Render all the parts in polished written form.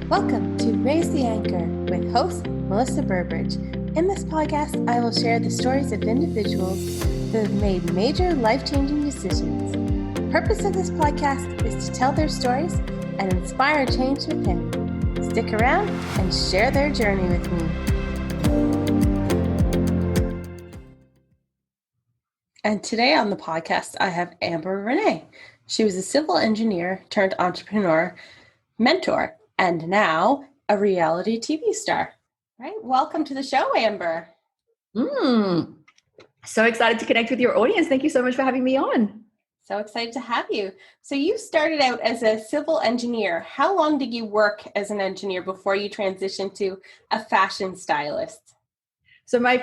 Welcome to Raise the Anchor with host Melissa Burbridge. In this podcast, I will share the stories of individuals who have made major life-changing decisions. The purpose of this podcast is to tell their stories and inspire change within. Stick around and share their journey with me. And today on the podcast, I have Amber Renae. She was a civil engineer turned entrepreneur, mentor, and now a reality TV star. Right? Welcome to the show, Amber. So excited to connect with your audience. Thank you so much for having me on. So excited to have you. So you started out as a civil engineer. How long did you work as an engineer before you transitioned to a fashion stylist? So my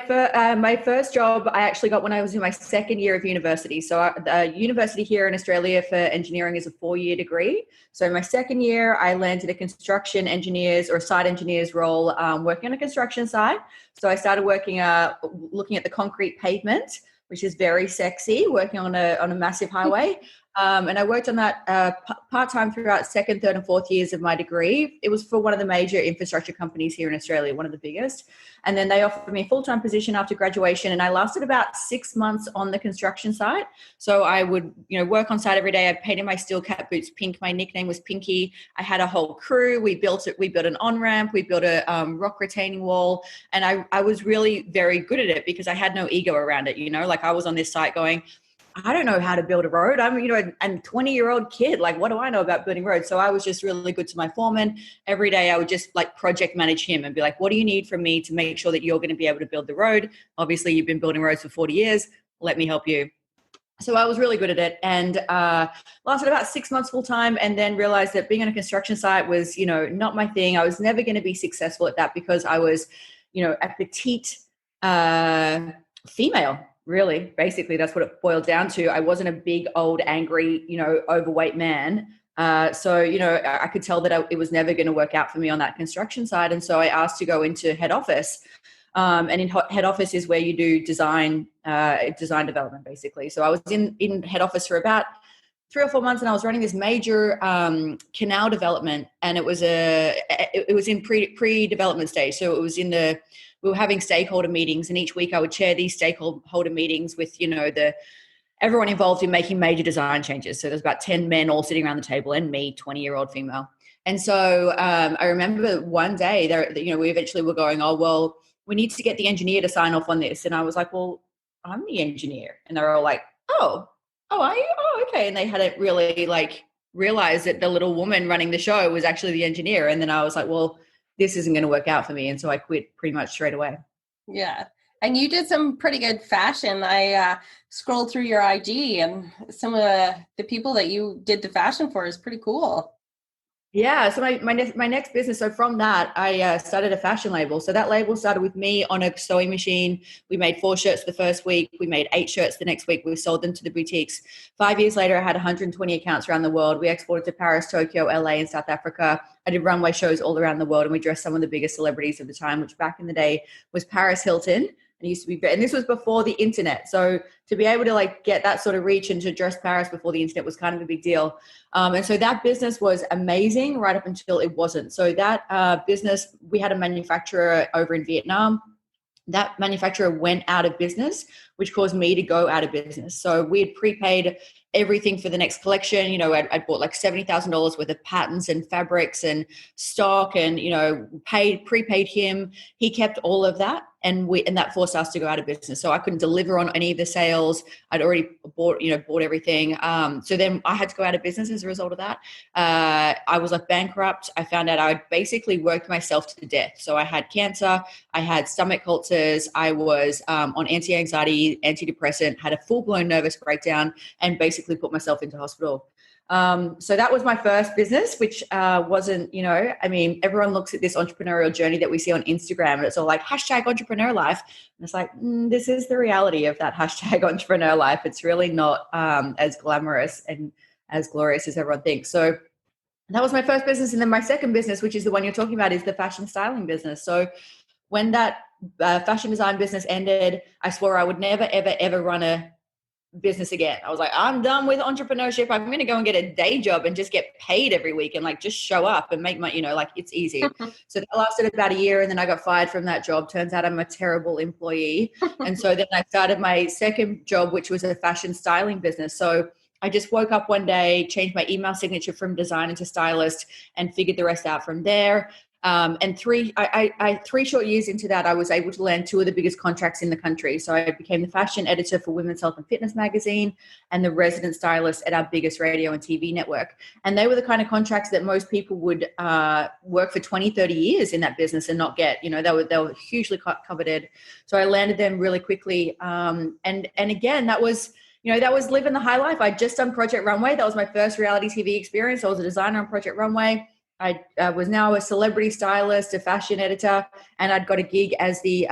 first job I actually got when I was in my second year of university. So the university here in Australia for engineering is a 4-year degree. So in my second year, I landed a construction engineers or site engineers role working on a construction site. So I started working looking at the concrete pavement, which is very sexy, working on a massive highway. And I worked on that part-time throughout second, third, and fourth years of my degree. It was for one of the major infrastructure companies here in Australia, one of the biggest. And then they offered me a full-time position after graduation, and I lasted about 6 months on the construction site. So I would, work on site every day. I painted my steel cap boots pink. My nickname was Pinky. I had a whole crew. We built an on-ramp. We built a rock retaining wall. And I was really very good at it because I had no ego around it. Like I was on this site going, I don't know how to build a road. I'm, a 20-year-old kid. Like, what do I know about building roads? So I was just really good to my foreman. Every day I would just like project manage him and be like, what do you need from me to make sure that you're going to be able to build the road? Obviously, you've been building roads for 40 years. Let me help you. So I was really good at it and lasted about 6 months full time, and then realized that being on a construction site was, not my thing. I was never going to be successful at that because I was, a petite female. Really, basically, that's what it boiled down to. I wasn't a big, old, angry, overweight man. So I could tell that it was never going to work out for me on that construction side. And so I asked to go into head office. And in head office is where you do design development, basically. So I was in head office for about 3 or 4 months, and I was running this major canal development, and it was in pre-development stage. So it was we were having stakeholder meetings, and each week I would chair these stakeholder meetings with, everyone involved in making major design changes. So there's about 10 men all sitting around the table and me, 20-year-old female. And so I remember one day we eventually were going, oh, well, we need to get the engineer to sign off on this. And I was like, well, I'm the engineer. And they were all like, oh, are you? Oh, okay. And they hadn't really realized that the little woman running the show was actually the engineer. And then I was like, well, this isn't going to work out for me. And so I quit pretty much straight away. Yeah. And you did some pretty good fashion. I scrolled through your IG, and some of the people that you did the fashion for is pretty cool. Yeah. So my next business. So from that, I started a fashion label. So that label started with me on a sewing machine. We made 4 shirts the first week. We made 8 shirts the next week. We sold them to the boutiques. 5 years later, I had 120 accounts around the world. We exported to Paris, Tokyo, LA, and South Africa. I did runway shows all around the world, and we dressed some of the biggest celebrities of the time, which back in the day was Paris Hilton. And it used to be, and this was before the internet. So to be able to get that sort of reach and to dress Paris before the internet was kind of a big deal. And so that business was amazing right up until it wasn't. So that business, we had a manufacturer over in Vietnam. That manufacturer went out of business, which caused me to go out of business. So we had prepaid everything for the next collection. I'd bought like $70,000 worth of patents and fabrics and stock, and prepaid him. He kept all of that, and that forced us to go out of business. So I couldn't deliver on any of the sales. I'd already bought everything. So then I had to go out of business as a result of that. I was bankrupt. I found out I'd basically worked myself to death. So I had cancer. I had stomach ulcers. I was on anti-anxiety, antidepressant, had a full-blown nervous breakdown, and basically put myself into hospital. So that was my first business, which wasn't, everyone looks at this entrepreneurial journey that we see on Instagram, and it's all like #entrepreneur life. And it's like, this is the reality of that #entrepreneur life. It's really not as glamorous and as glorious as everyone thinks. So that was my first business. And then my second business, which is the one you're talking about, is the fashion styling business. So when that fashion design business ended, I swore I would never, ever, ever run a business again. I was like, I'm done with entrepreneurship. I'm going to go and get a day job and just get paid every week and like just show up and make my, like it's easy. So that lasted about a year, and then I got fired from that job. Turns out I'm a terrible employee. And so then I started my second job, which was a fashion styling business. So I just woke up one day, changed my email signature from designer to stylist, and figured the rest out from there. And 3 short years into that, I was able to land 2 of the biggest contracts in the country. So I became the fashion editor for Women's Health and Fitness magazine and the resident stylist at our biggest radio and TV network. And they were the kind of contracts that most people would work for 20, 30 years in that business and not get. They were hugely coveted. So I landed them really quickly. And again, that was living the high life. I'd just done Project Runway. That was my first reality TV experience. I was a designer on Project Runway. I was now a celebrity stylist, a fashion editor, and I'd got a gig as the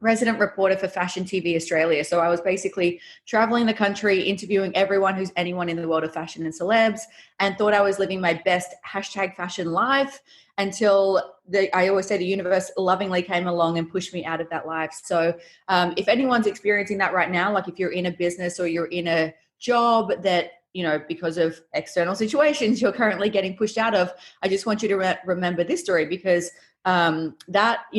resident reporter for Fashion TV Australia. So I was basically traveling the country, interviewing who's anyone in the world of fashion and celebs, and thought I was living my best #fashion life until I always say the universe lovingly came along and pushed me out of that life. So if anyone's experiencing that right now, like if you're in a business or you're in a job that because of external situations you're currently getting pushed out of, I just want you to remember this story, because I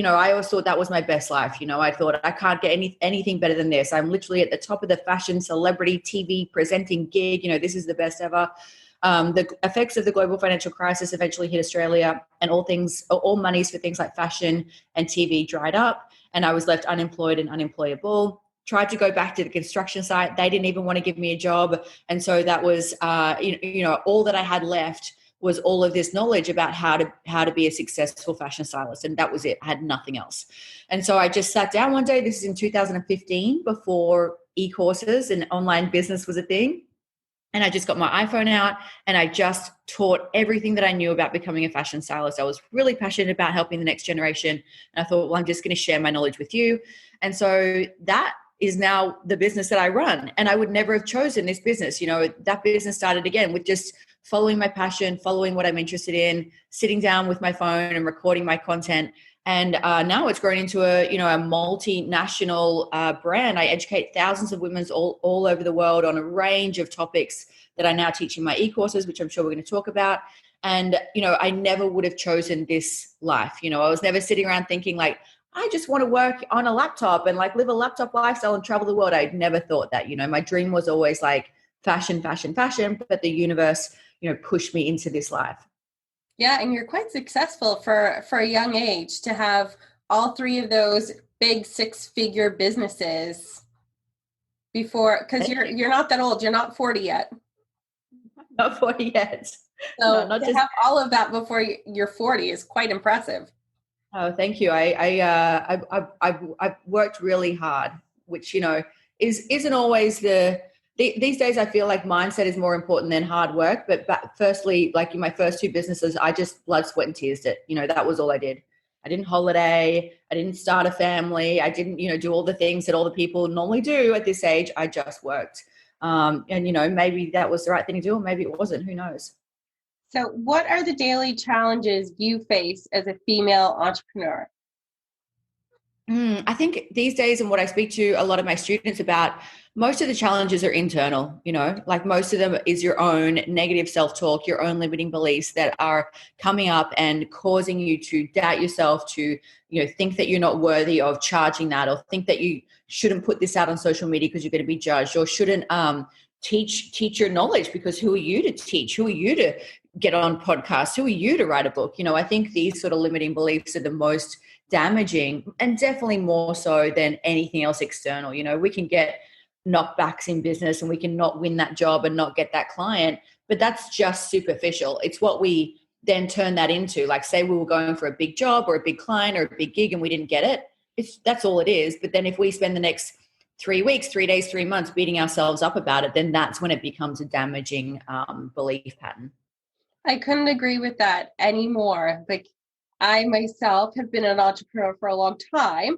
always thought that was my best life. I thought I can't get anything better than this. I'm literally at the top of the fashion celebrity TV presenting gig. This is the best ever. The effects of the global financial crisis eventually hit Australia, and all monies for things like fashion and TV dried up, and I was left unemployed and unemployable. Tried to go back to the construction site. They didn't even want to give me a job. And so that was, all that I had left was all of this knowledge about how to be a successful fashion stylist. And that was it. I had nothing else. And so I just sat down one day. This is in 2015, before e-courses and online business was a thing. And I just got my iPhone out and I just taught everything that I knew about becoming a fashion stylist. I was really passionate about helping the next generation. And I thought, well, I'm just going to share my knowledge with you. And so that is now the business that I run. And I would never have chosen this business. That business started again with just following my passion, following what I'm interested in, sitting down with my phone and recording my content. And now it's grown into a multinational brand. I educate thousands of women all over the world on a range of topics that I now teach in my e-courses, which I'm sure we're going to talk about. And, I never would have chosen this life. I was never sitting around thinking like, I just want to work on a laptop and like live a laptop lifestyle and travel the world. I'd never thought that. My dream was always like fashion, but the universe, pushed me into this life. Yeah, and you're quite successful for a young age to have all 3 of those big 6-figure businesses before, because you're not that old. You're not 40 yet. Not 40 yet. So to have all of that before you're 40 is quite impressive. Oh, thank you. I've worked really hard, which, isn't always these days I feel like mindset is more important than hard work. But firstly, like in my first 2 businesses, I just blood, sweat and tears it. That was all I did. I didn't holiday. I didn't start a family. I didn't, do all the things that all the people normally do at this age. I just worked. And, maybe that was the right thing to do, or maybe it wasn't. Who knows? So what are the daily challenges you face as a female entrepreneur? I think these days, and what I speak to a lot of my students about, most of the challenges are internal, like most of them is your own negative self-talk, your own limiting beliefs that are coming up and causing you to doubt yourself, to, think that you're not worthy of charging that, or think that you shouldn't put this out on social media because you're going to be judged, or shouldn't teach your knowledge because who are you to teach? Who are you to get on podcasts? Who are you to write a book? I think these sort of limiting beliefs are the most damaging, and definitely more so than anything else external. We can get knockbacks in business and we can not win that job and not get that client, but that's just superficial. It's what we then turn that into. Like, say we were going for a big job or a big client or a big gig and we didn't get it. That's all it is. But then if we spend the next 3 weeks, 3 days, 3 months beating ourselves up about it, then that's when it becomes a damaging belief pattern. I couldn't agree with that anymore. Like, I myself have been an entrepreneur for a long time,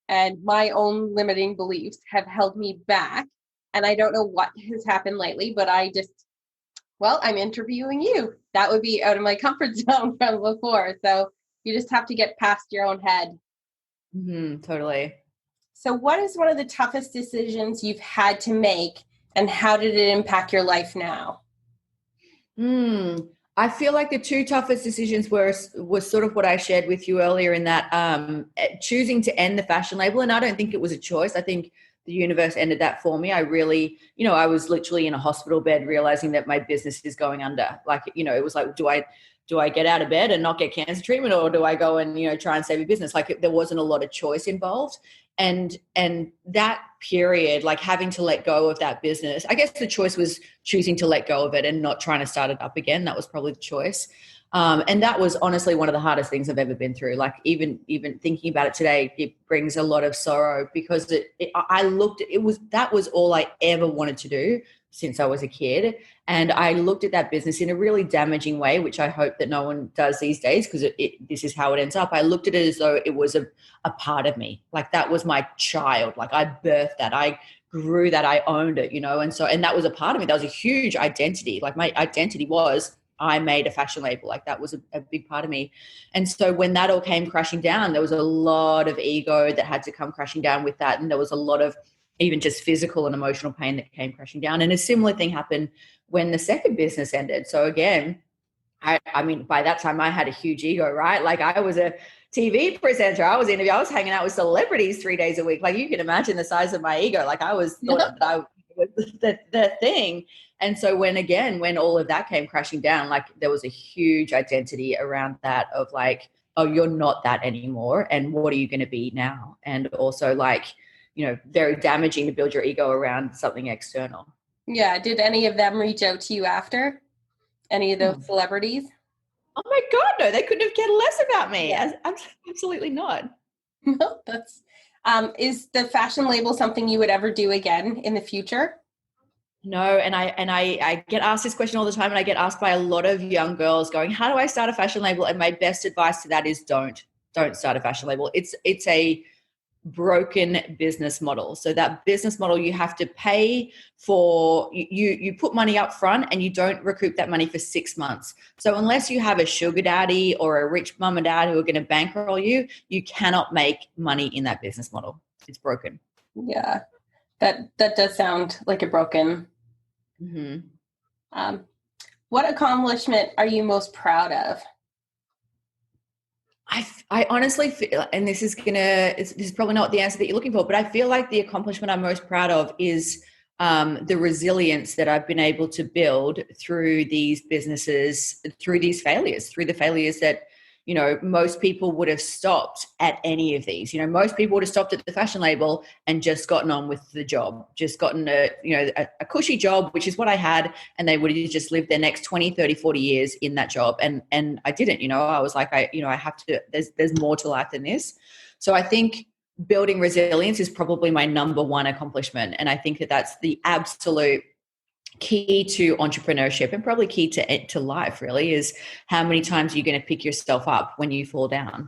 and my own limiting beliefs have held me back. And I don't know what has happened lately, but I'm interviewing you. That would be out of my comfort zone from before. So you just have to get past your own head. Totally. So what is one of the toughest decisions you've had to make, and how did it impact your life now? I feel like the two toughest decisions was sort of what I shared with you earlier, in that choosing to end the fashion label. And I don't think it was a choice. I think the universe ended that for me. I really, I was literally in a hospital bed realizing that my business is going under. Like, it was like, do I get out of bed and not get cancer treatment, or do I go and, try and save a business? Like, there wasn't a lot of choice involved. And that period, like having to let go of that business, I guess the choice was choosing to let go of it and not trying to start it up again. That was probably the choice. And that was honestly one of the hardest things I've ever been through. Like, even thinking about it today, it brings a lot of sorrow, because that was all I ever wanted to do since I was a kid. And I looked at that business in a really damaging way, which I hope that no one does these days, because this is how it ends up. I looked at it as though it was a part of me. Like, that was my child. Like, I birthed that. I grew that. I owned it, and that was a part of me. That was a huge identity. Like, my identity was, I made a fashion label. Like, that was a big part of me. And so when that all came crashing down, there was a lot of ego that had to come crashing down with that. And there was a lot of even just physical and emotional pain that came crashing down. And a similar thing happened when the second business ended. So again, I mean, by that time I had a huge ego, right? Like, I was a TV presenter. I was hanging out with celebrities 3 days a week. Like, you can imagine the size of my ego. Like, I was thought that I was the thing. And so when all of that came crashing down, like, there was a huge identity around that of like, oh, you're not that anymore. And what are you going to be now? And also, like, very damaging to build your ego around something external. Yeah. Did any of them reach out to you after? Any of those celebrities? Oh my God, no, they couldn't have cared less about me. Yeah. Absolutely not. No, that's, is the fashion label something you would ever do again in the future? No, and I get asked this question all the time, and I get asked by a lot of young girls going, how do I start a fashion label? And my best advice to that is don't start a fashion label. It's a broken business model. So that business model, you have to pay for, you put money up front and you don't recoup that money for 6 months. So unless you have a sugar daddy or a rich mom and dad who are going to bankroll you, you cannot make money in that business model. It's broken. Yeah, that does sound like a broken. What accomplishment are you most proud of? I honestly feel, and this is probably not the answer that you're looking for, but I feel like the accomplishment I'm most proud of is the resilience that I've been able to build through these businesses, through the failures that, most people would have stopped at any of these. Most people would have stopped at the fashion label and just gotten on with the job, just gotten a cushy job, which is what I had. And they would have just lived their next 20, 30, 40 years in that job. And I didn't, I was like, I have to, there's more to life than this. So I think building resilience is probably my number one accomplishment. And I think that that's the absolute key to entrepreneurship, and probably key to life, really, is how many times are you going to pick yourself up when you fall down?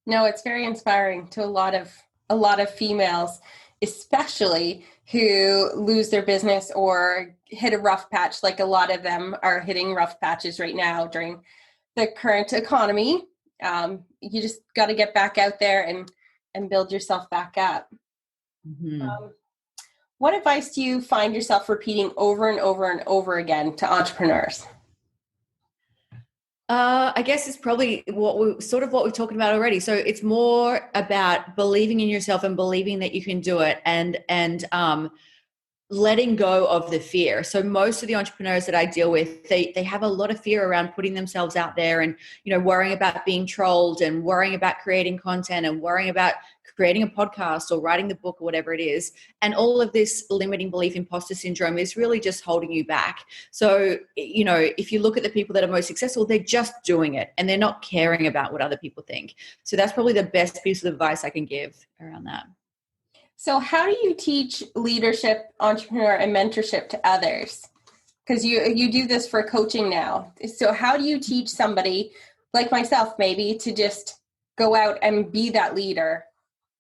No, it's very inspiring to a lot of females, especially who lose their business or hit a rough patch. Like, a lot of them are hitting rough patches right now during the current economy. You just got to get back out there and build yourself back up. What advice do you find yourself repeating over and over and over again to entrepreneurs? I guess it's probably what we're talking about already. So it's more about believing in yourself and believing that you can do it, and letting go of the fear. So most of the entrepreneurs that I deal with, they have a lot of fear around putting themselves out there, and, worrying about being trolled, and worrying about creating content, and worrying about creating a podcast or writing the book or whatever it is. And all of this limiting belief imposter syndrome is really just holding you back. So, if you look at the people that are most successful, they're just doing it and they're not caring about what other people think. So that's probably the best piece of advice I can give around that. So how do you teach leadership, entrepreneur, and mentorship to others? Because you do this for coaching now. So how do you teach somebody like myself, maybe, to just go out and be that leader,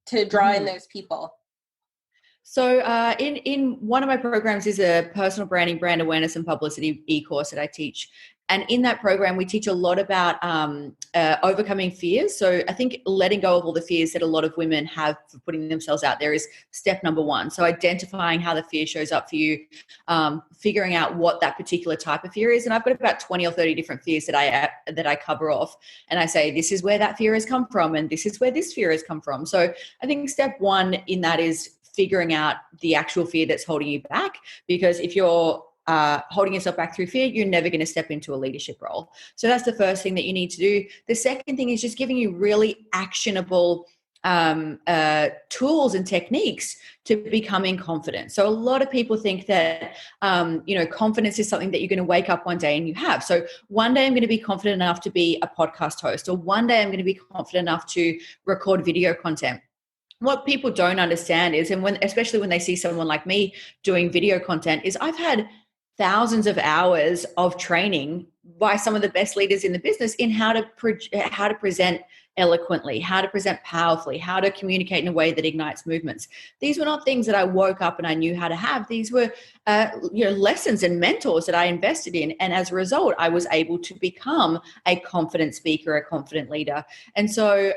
to draw in those people? So in one of my programs is a personal branding, brand awareness, and publicity e-course that I teach. And in that program, we teach a lot about overcoming fears. So I think letting go of all the fears that a lot of women have for putting themselves out there is step number one. So identifying how the fear shows up for you, figuring out what that particular type of fear is. And I've got about 20 or 30 different fears that I cover off. And I say, this is where that fear has come from, and this is where this fear has come from. So I think step one in that is figuring out the actual fear that's holding you back, because if you're holding yourself back through fear, you're never going to step into a leadership role. So that's the first thing that you need to do. The second thing is just giving you really actionable tools and techniques to becoming confident. So a lot of people think that, confidence is something that you're going to wake up one day and you have. So one day I'm going to be confident enough to be a podcast host, or one day I'm going to be confident enough to record video content. What people don't understand is, especially when they see someone like me doing video content, is I've had thousands of hours of training by some of the best leaders in the business in how to present eloquently, how to present powerfully, how to communicate in a way that ignites movements. These were not things that I woke up and I knew how to have. These were lessons and mentors that I invested in. And as a result, I was able to become a confident speaker, a confident leader. And so,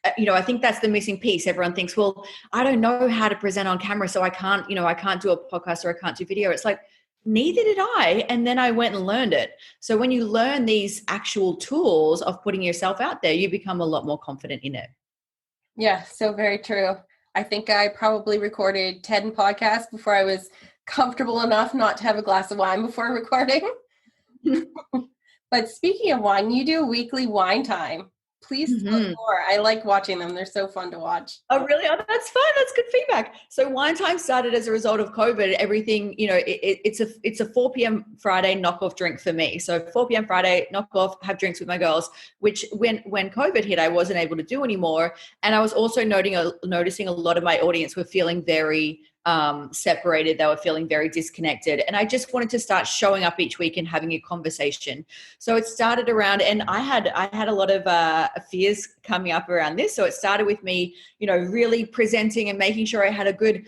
I think that's the missing piece. Everyone thinks, well, I don't know how to present on camera, so I can't do a podcast, or I can't do video. It's like, neither did I. And then I went and learned it. So when you learn these actual tools of putting yourself out there, you become a lot more confident in it. Yeah, so very true. I think I probably recorded 10 podcasts before I was comfortable enough not to have a glass of wine before recording. But speaking of wine, you do a weekly wine time. Please tell more. I like watching them. They're so fun to watch. Oh, really? Oh, that's fun. That's good feedback. So wine time started as a result of COVID. Everything, it's a 4 p.m. Friday knockoff drink for me. So 4 p.m. Friday, knock off, have drinks with my girls, which when COVID hit, I wasn't able to do anymore. And I was also noticing a lot of my audience were feeling very separated. They were feeling very disconnected. And I just wanted to start showing up each week and having a conversation. So it started around, and I had a lot of fears coming up around this. So it started with me, really presenting and making sure I had a good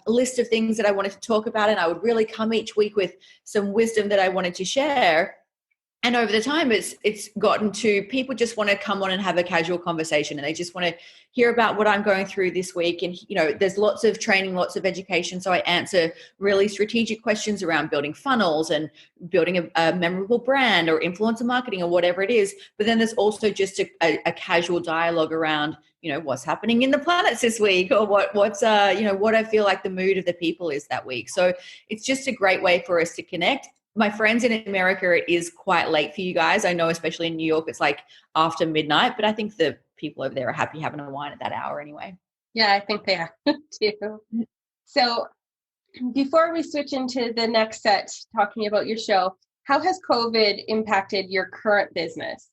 list of things that I wanted to talk about. And I would really come each week with some wisdom that I wanted to share. And over the time, it's gotten to people just want to come on and have a casual conversation, and they just want to hear about what I'm going through this week. And, there's lots of training, lots of education. So I answer really strategic questions around building funnels and building a memorable brand or influencer marketing or whatever it is. But then there's also just a casual dialogue around, what's happening in the planets this week, or what I feel like the mood of the people is that week. So it's just a great way for us to connect. My friends in America, it is quite late for you guys. I know, especially in New York, it's like after midnight, but I think the people over there are happy having a wine at that hour anyway. Yeah, I think they are too. So before we switch into the next set, talking about your show, how has COVID impacted your current business?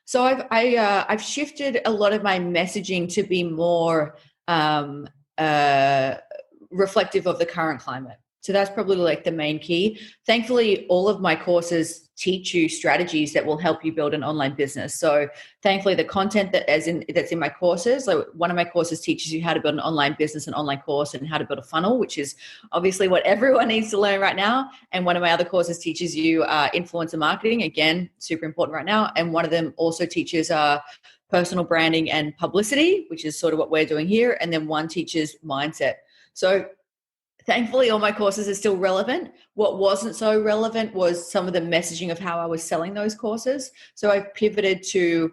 So I've shifted a lot of my messaging to be more reflective of the current climate. So that's probably like the main key. Thankfully, all of my courses teach you strategies that will help you build an online business. So thankfully, the content that's in my courses, so one of my courses teaches you how to build an online business, an online course, and how to build a funnel, which is obviously what everyone needs to learn right now. And one of my other courses teaches you influencer marketing, again, super important right now. And one of them also teaches personal branding and publicity, which is sort of what we're doing here. And then one teaches mindset. So thankfully, all my courses are still relevant. What wasn't so relevant was some of the messaging of how I was selling those courses. So I pivoted to,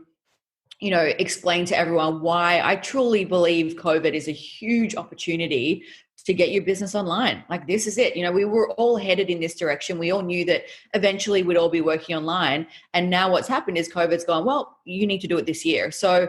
explain to everyone why I truly believe COVID is a huge opportunity to get your business online. Like, this is it. We were all headed in this direction. We all knew that eventually we'd all be working online. And now what's happened is COVID's gone, well, you need to do it this year. So,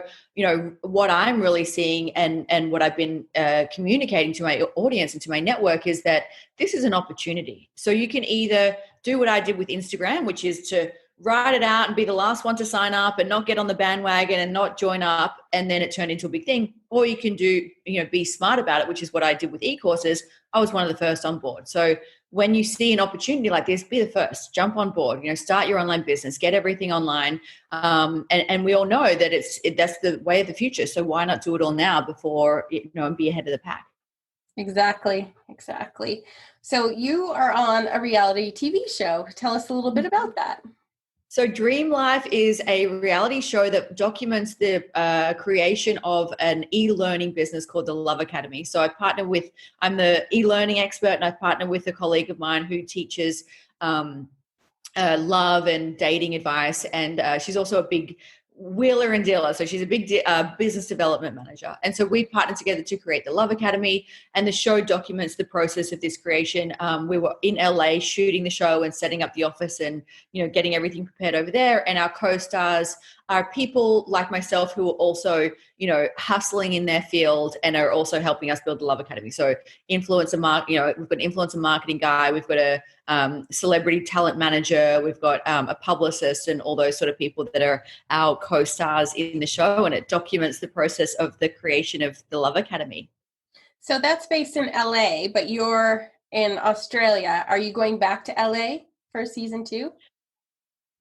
what I'm really seeing and what I've been communicating to my audience and to my network is that this is an opportunity. So you can either do what I did with Instagram, which is to write it out and be the last one to sign up and not get on the bandwagon and not join up, and then it turned into a big thing. Or you can do, be smart about it, which is what I did with e-courses. I was one of the first on board. So when you see an opportunity like this, be the first, jump on board, start your online business, get everything online. And we all know that that's the way of the future. So why not do it all now before, and be ahead of the pack? Exactly. Exactly. So you are on a reality TV show. Tell us a little bit about that. So Dream Life is a reality show that documents the creation of an e-learning business called the Love Academy. So I'm the e-learning expert, and I partner with a colleague of mine who teaches love and dating advice. And she's also a big wheeler and dealer. So she's a big business development manager. And so we partnered together to create the Love Academy, and the show documents the process of this creation. We were in LA shooting the show and setting up the office and, getting everything prepared over there. And our co-stars are people like myself who are also, hustling in their field and are also helping us build the Love Academy. So we've got an influencer marketing guy, we've got a celebrity talent manager, we've got a publicist, and all those sort of people that are our co-stars in the show, and it documents the process of the creation of the Love Academy. So that's based in LA, but you're in Australia. Are you going back to LA for season 2?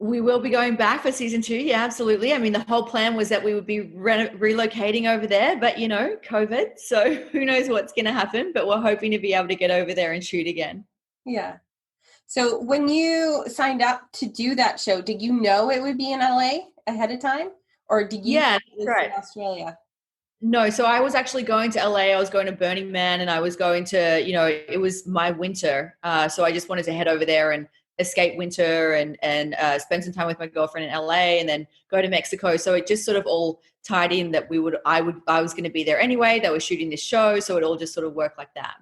We will be going back for season 2. Yeah, absolutely. I mean, the whole plan was that we would be relocating over there, but COVID. So who knows what's going to happen, but we're hoping to be able to get over there and shoot again. Yeah. So when you signed up to do that show, did you know it would be in LA ahead of time, or did you know it was in Australia? No, so I was actually going to LA. I was going to Burning Man, and I was going to, it was my winter. So I just wanted to head over there and escape winter and spend some time with my girlfriend in LA, and then go to Mexico. So it just sort of all tied in that I was going to be there anyway. They were shooting this show, so it all just sort of worked like that.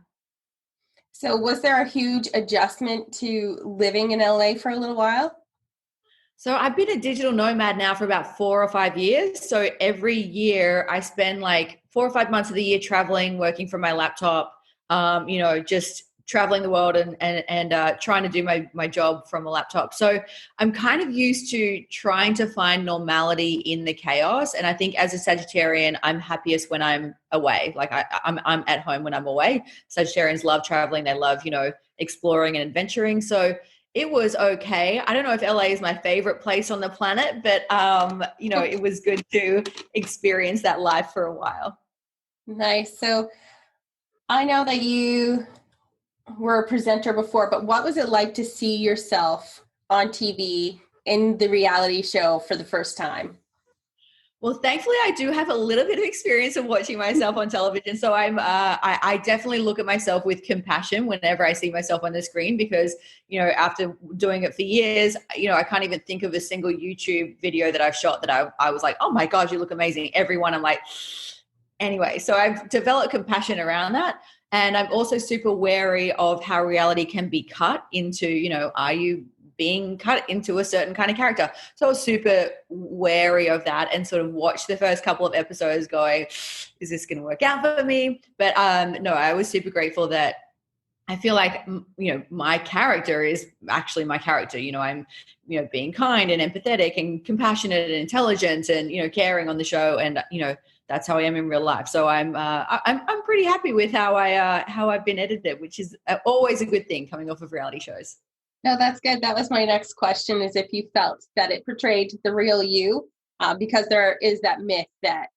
So was there a huge adjustment to living in LA for a little while? So I've been a digital nomad now for about 4 or 5 years. So every year I spend like 4 or 5 months of the year traveling, working from my laptop, just traveling the world and trying to do my job from a laptop. So I'm kind of used to trying to find normality in the chaos. And I think as a Sagittarian, I'm happiest when I'm away. Like I'm at home when I'm away. Sagittarians love traveling. They love, exploring and adventuring. So it was okay. I don't know if LA is my favorite place on the planet, but, it was good to experience that life for a while. Nice. So I know that you were a presenter before, but what was it like to see yourself on TV in the reality show for the first time? Well, thankfully, I do have a little bit of experience of watching myself on television. So I definitely look at myself with compassion whenever I see myself on the screen, because, after doing it for years, I can't even think of a single YouTube video that I've shot that I was like, oh my God, you look amazing. Everyone, I'm like, anyway, so I've developed compassion around that. And I'm also super wary of how reality can be cut into, are you being cut into a certain kind of character? So I was super wary of that and sort of watched the first couple of episodes going, is this going to work out for me? But no, I was super grateful that I feel like, my character is actually my character. I'm, being kind and empathetic and compassionate and intelligent and, caring on the show. And, that's how I am in real life. So I'm pretty happy with how I've been edited, which is always a good thing coming off of reality shows. No, that's good. That was my next question, is if you felt that it portrayed the real you, because there is that myth that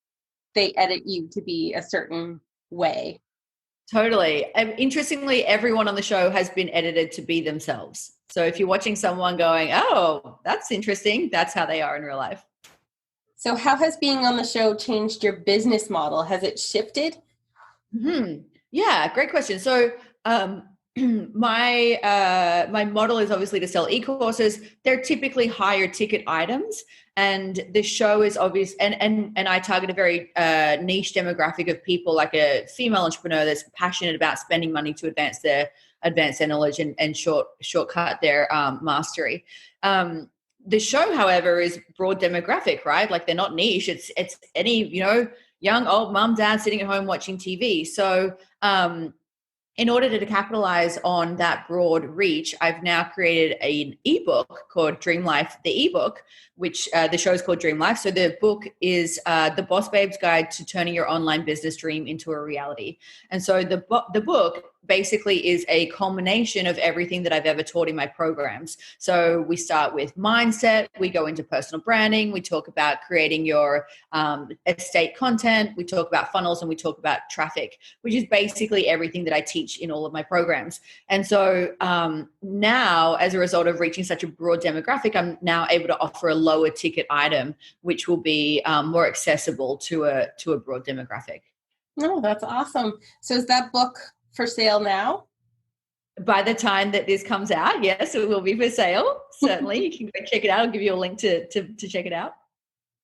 they edit you to be a certain way. Totally. And interestingly, everyone on the show has been edited to be themselves. So if you're watching someone going, oh, that's interesting, that's how they are in real life. So how has being on the show changed your business model? Has it shifted? Yeah, great question. So my model is obviously to sell e-courses. They're typically higher ticket items, and the show is obvious. And I target a very niche demographic of people, like a female entrepreneur that's passionate about spending money to advance their knowledge and shortcut their mastery. The show, however, is broad demographic, right? Like they're not niche. It's any, young, old mom, dad sitting at home watching TV. So in order to capitalize on that broad reach, I've now created an ebook called Dream Life, the ebook, which the show is called Dream Life. So the book is the Boss Babe's Guide to Turning Your Online Business Dream into a Reality. And so the book basically is a culmination of everything that I've ever taught in my programs. So we start with mindset, we go into personal branding, we talk about creating your estate content, we talk about funnels, and we talk about traffic, which is basically everything that I teach in all of my programs. And so now, as a result of reaching such a broad demographic, I'm now able to offer a lower ticket item, which will be more accessible to a broad demographic. Oh, that's awesome. So is that book for sale now? By the time that this comes out, yes, it will be for sale. Certainly. You can go check it out. I'll give you a link to check it out.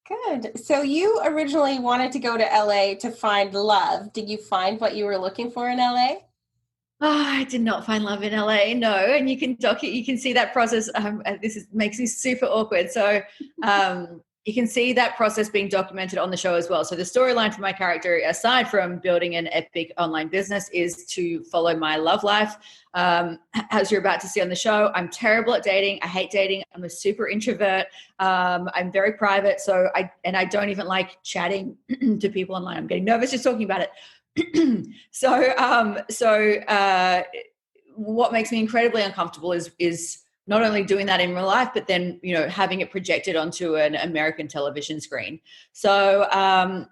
Good. So you originally wanted to go to LA to find love. Did you find what you were looking for in LA? Oh, I did not find love in LA, no. And you can see that process. Makes me super awkward. So you can see that process being documented on the show as well. So the storyline for my character, aside from building an epic online business, is to follow my love life. As you're about to see on the show, I'm terrible at dating. I hate dating. I'm a super introvert. I'm very private. So I don't even like chatting to people online. I'm getting nervous just talking about it. So what makes me incredibly uncomfortable is not only doing that in real life, but then, having it projected onto an American television screen. So,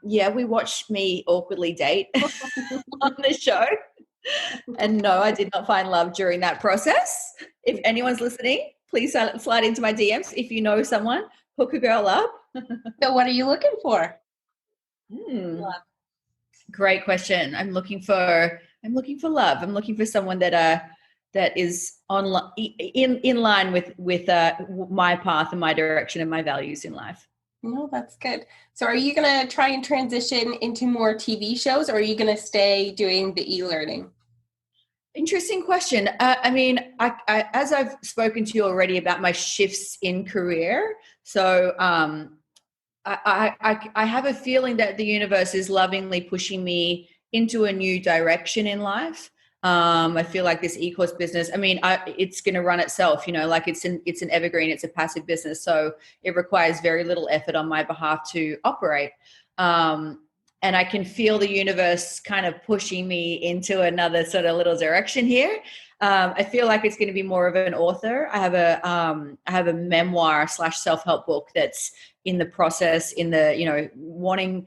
we watched me awkwardly date on the show. And no, I did not find love during that process. If anyone's listening, please slide into my DMs. If you know someone, hook a girl up. So what are you looking for? Love. Great question. I'm looking for love. I'm looking for someone that is in line with my path and my direction and my values in life. No, that's good. So are you going to try and transition into more TV shows, or are you going to stay doing the e-learning? Interesting question. I as I've spoken to you already about my shifts in career. So I have a feeling that the universe is lovingly pushing me into a new direction in life. I feel like this e-course business, it's going to run itself, like it's an evergreen, it's a passive business. So it requires very little effort on my behalf to operate. And I can feel the universe kind of pushing me into another sort of little direction here. I feel like it's going to be more of an author. I have a memoir / self-help book that's in the process, wanting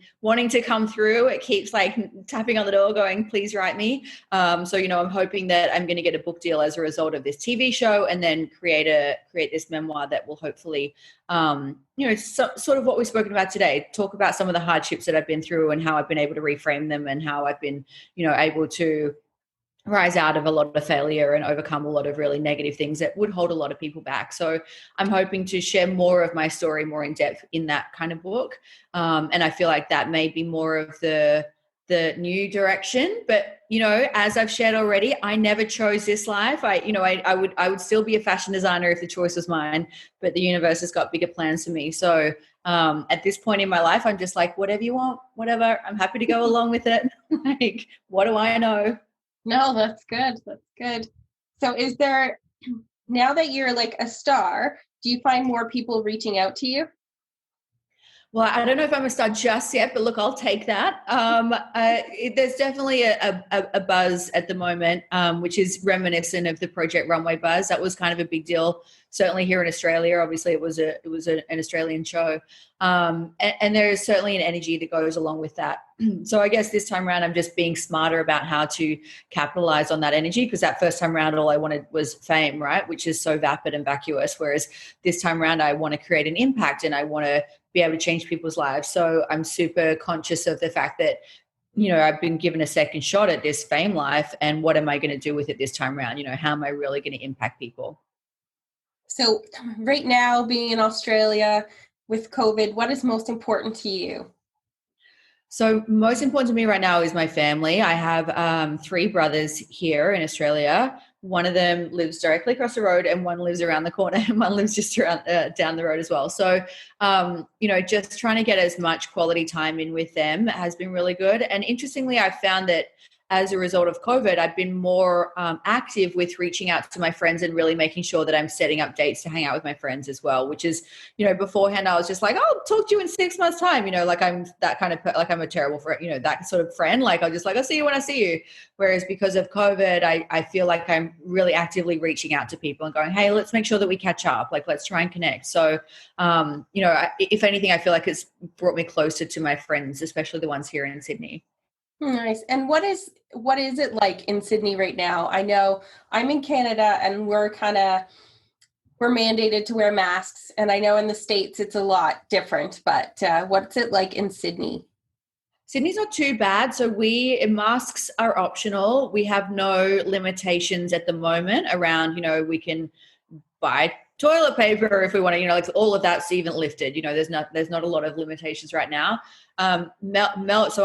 to come through. It keeps like tapping on the door going, please write me. So I'm hoping that I'm going to get a book deal as a result of this TV show, and then create this memoir that will hopefully, sort of what we've spoken about today, talk about some of the hardships that I've been through and how I've been able to reframe them, and how I've been, able to rise out of a lot of failure and overcome a lot of really negative things that would hold a lot of people back. So I'm hoping to share more of my story more in depth in that kind of book. And I feel like that may be more of the new direction. But, as I've shared already, I never chose this life. I would still be a fashion designer if the choice was mine, but the universe has got bigger plans for me. So at this point in my life, I'm just like, whatever you want, whatever, I'm happy to go along with it. Like, what do I know? No, that's good. That's good. So is there, now that you're like a star, do you find more people reaching out to you? Well, I don't know if I'm a star just yet, but look, I'll take that. There's definitely a buzz at the moment, which is reminiscent of the Project Runway buzz. That was kind of a big deal, certainly here in Australia. Obviously, it was an Australian show, and there is certainly an energy that goes along with that. So I guess this time around, I'm just being smarter about how to capitalize on that energy, because that first time around, all I wanted was fame, right? Which is so vapid and vacuous. Whereas this time around, I want to create an impact, and I want to be able to change people's lives. So I'm super conscious of the fact that, I've been given a second shot at this fame life, and what am I going to do with it this time around? How am I really going to impact people? So right now, being in Australia with COVID, what is most important to you? So most important to me right now is my family. I have 3 brothers here in Australia. One of them lives directly across the road, and one lives around the corner, and one lives just around down the road as well. So, just trying to get as much quality time in with them has been really good. And interestingly, I've found that as a result of COVID, I've been more active with reaching out to my friends and really making sure that I'm setting up dates to hang out with my friends as well, which is, beforehand I was just like, I'll talk to you in 6 months time, like I'm that kind of, like I'm a terrible friend, that sort of friend, like I'll just like, I'll see you when I see you. Whereas because of COVID, I feel like I'm really actively reaching out to people and going, hey, let's make sure that we catch up. Like, let's try and connect. So, if anything, I feel like it's brought me closer to my friends, especially the ones here in Sydney. Nice. And what is it like in Sydney right now? I know I'm in Canada and we're mandated to wear masks. And I know in the States it's a lot different, but what's it like in Sydney? Sydney's not too bad. So masks are optional. We have no limitations at the moment around, we can buy toilet paper if we want to, like all of that's even lifted. There's not a lot of limitations right now. So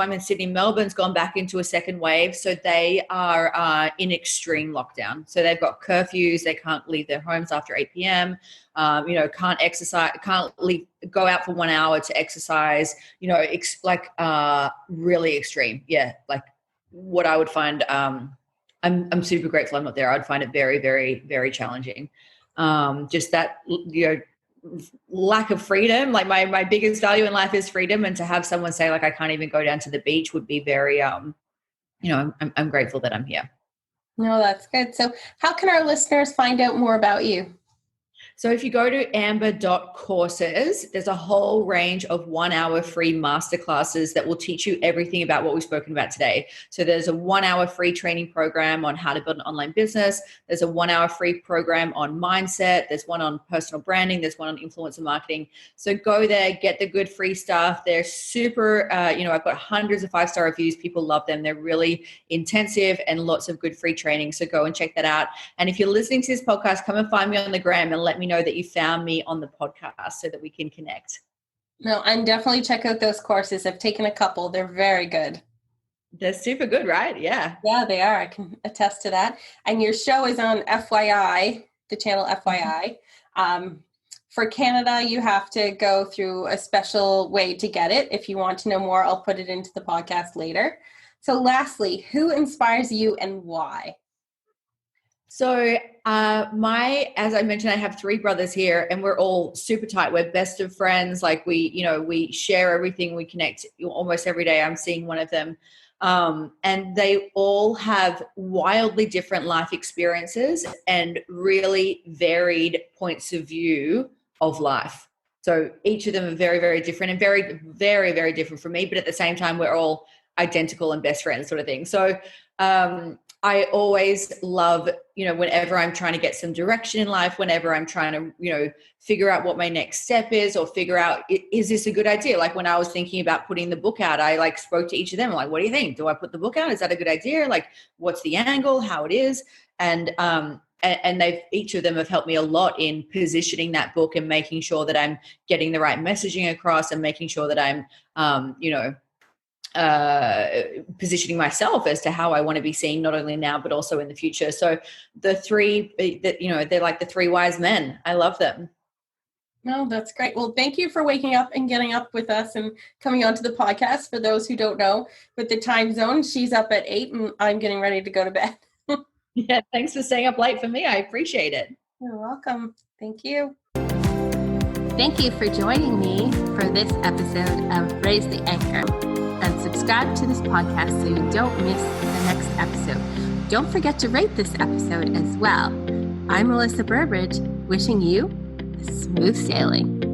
I'm in Sydney. Melbourne's gone back into a second wave. So they are in extreme lockdown. So they've got curfews. They can't leave their homes after 8 p.m. Can't exercise, go out for 1 hour to exercise, really extreme. Yeah. Like what I would find, I'm super grateful I'm not there. I'd find it very, very, very challenging. Just that, lack of freedom. Like my biggest value in life is freedom. And to have someone say like, I can't even go down to the beach would be very, I'm grateful that I'm here. No, that's good. So how can our listeners find out more about you? So if you go to amber.courses, there's a whole range of 1 hour free masterclasses that will teach you everything about what we've spoken about today. So there's a 1 hour free training program on how to build an online business. There's a 1 hour free program on mindset. There's one on personal branding. There's one on influencer marketing. So go there, get the good free stuff. They're super, I've got hundreds of 5-star reviews. People love them. They're really intensive and lots of good free training. So go and check that out. And if you're listening to this podcast, come and find me on the gram and let me know that you found me on the podcast so that we can connect. No, and definitely check out those courses. I've taken a couple. They're very good. They're super good, right? Yeah. Yeah, they are. I can attest to that. And your show is on FYI, the channel FYI. For Canada, you have to go through a special way to get it. If you want to know more, I'll put it into the podcast later. So lastly, who inspires you and why? So as I mentioned, I have 3 brothers here and we're all super tight. We're best of friends. Like we share everything. We connect almost every day. I'm seeing one of them. And they all have wildly different life experiences and really varied points of view of life. So each of them are very, very different and very, very, very different from me. But at the same time, we're all identical and best friends sort of thing. So, I always love, whenever I'm trying to get some direction in life, whenever I'm trying to, figure out what my next step is or figure out, is this a good idea? Like when I was thinking about putting the book out, I spoke to each of them. Like, what do you think? Do I put the book out? Is that a good idea? Like, what's the angle, how it is? And each of them have helped me a lot in positioning that book and making sure that I'm getting the right messaging across and making sure that I'm, positioning myself as to how I want to be seen, not only now, but also in the future. So the 3 that, they're like the 3 wise men. I love them. No, that's great. Well, thank you for waking up and getting up with us and coming onto the podcast. For those who don't know, with the time zone, she's up at 8 and I'm getting ready to go to bed. Yeah. Thanks for staying up late for me. I appreciate it. You're welcome. Thank you. Thank you for joining me for this episode of Raise the Anchor. And subscribe to this podcast so you don't miss the next episode. Don't forget to rate this episode as well. I'm Melissa Burbridge, wishing you smooth sailing.